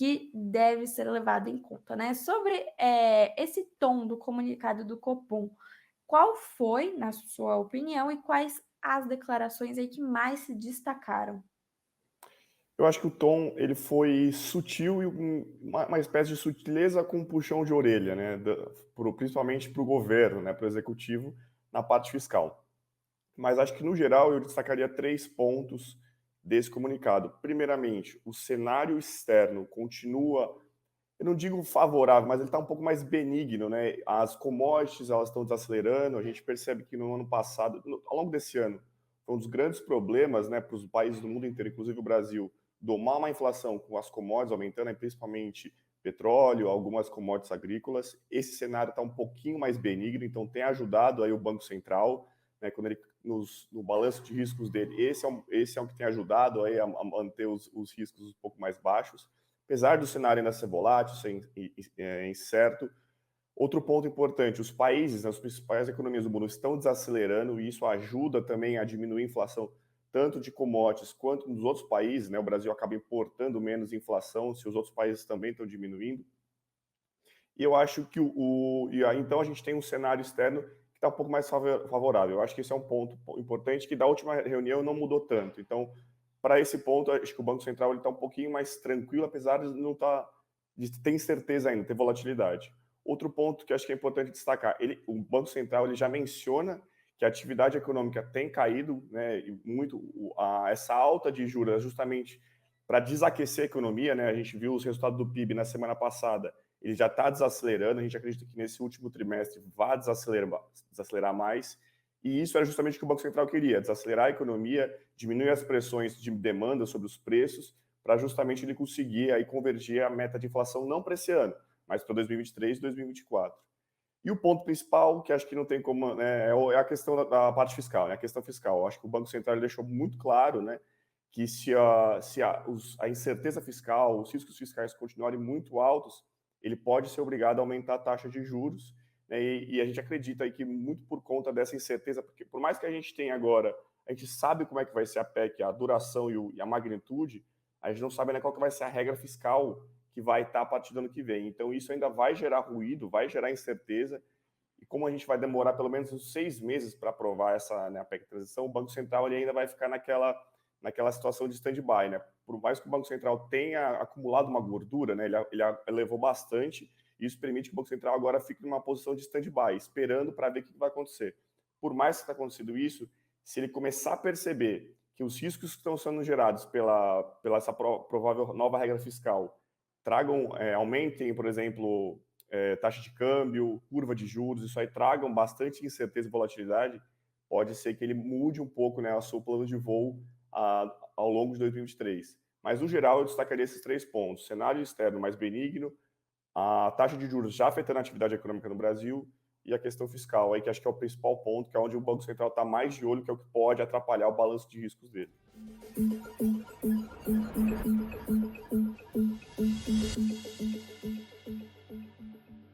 que deve ser levado em conta, né? Sobre esse tom do comunicado do Copom, qual foi, na sua opinião, e quais as declarações aí que mais se destacaram? Eu acho que o tom ele foi sutil e uma espécie de sutileza com um puxão de orelha, né, principalmente para o governo, né, para o executivo, na parte fiscal. Mas acho que, no geral, eu destacaria 3 pontos desse comunicado. Primeiramente, o cenário externo continua, eu não digo favorável, mas ele está um pouco mais benigno, né? As commodities elas estão desacelerando. A gente percebe que no ano passado, ao longo desse ano, foi um dos grandes problemas, né, para os países do mundo inteiro, inclusive o Brasil, domar uma inflação com as commodities aumentando, né, principalmente petróleo, algumas commodities agrícolas. Esse cenário está um pouquinho mais benigno, então tem ajudado aí o Banco Central, né, quando ele no balanço de riscos dele, esse é um que tem ajudado aí a manter os riscos um pouco mais baixos. Apesar do cenário ainda ser volátil, ser incerto. Outro ponto importante, os países, as principais economias do mundo estão desacelerando e isso ajuda também a diminuir a inflação, tanto de commodities quanto nos outros países, né? O Brasil acaba importando menos inflação se os outros países também estão diminuindo. E eu acho que então a gente tem um cenário externo que está um pouco mais favorável. Eu acho que esse é um ponto importante que da última reunião não mudou tanto. Então, para esse ponto, acho que o Banco Central está um pouquinho mais tranquilo, apesar de não estar de ter incerteza ainda, ter volatilidade. Outro ponto que acho que é importante destacar, o Banco Central ele já menciona que a atividade econômica tem caído, né, e muito essa alta de juros é justamente para desaquecer a economia, né? A gente viu os resultados do PIB na semana passada, ele já está desacelerando, a gente acredita que nesse último trimestre vai desacelerar mais, e isso era justamente o que o Banco Central queria, desacelerar a economia, diminuir as pressões de demanda sobre os preços, para justamente ele conseguir aí convergir a meta de inflação não para esse ano, mas para 2023 e 2024. E o ponto principal, que acho que não tem como, né, é a questão da parte fiscal, né, a questão fiscal. Eu acho que o Banco Central deixou muito claro, né, que se a incerteza fiscal, os riscos fiscais continuarem muito altos, ele pode ser obrigado a aumentar a taxa de juros, né, e a gente acredita aí que muito por conta dessa incerteza, porque por mais que a gente tenha agora, a gente sabe como é que vai ser a PEC, a duração e a magnitude, a gente não sabe, né, qual que vai ser a regra fiscal que vai estar a partir do ano que vem. Então, isso ainda vai gerar ruído, vai gerar incerteza, e como a gente vai demorar pelo menos uns 6 meses para aprovar essa, né, a PEC de transição, o Banco Central ele ainda vai ficar naquela situação de stand-by, né? Por mais que o Banco Central tenha acumulado uma gordura, né, ele elevou bastante, e isso permite que o Banco Central agora fique numa posição de stand-by, esperando para ver o que vai acontecer. Por mais que tenha acontecido isso, se ele começar a perceber que os riscos que estão sendo gerados pela essa provável nova regra fiscal aumentem, por exemplo, taxa de câmbio, curva de juros, isso aí tragam bastante incerteza e volatilidade, pode ser que ele mude um pouco, né, o seu plano de voo ao longo de 2023. Mas, no geral, eu destacaria esses 3 pontos: cenário externo mais benigno, a taxa de juros já afetando a atividade econômica no Brasil e a questão fiscal, aí, que acho que é o principal ponto, que é onde o Banco Central está mais de olho, que é o que pode atrapalhar o balanço de riscos dele.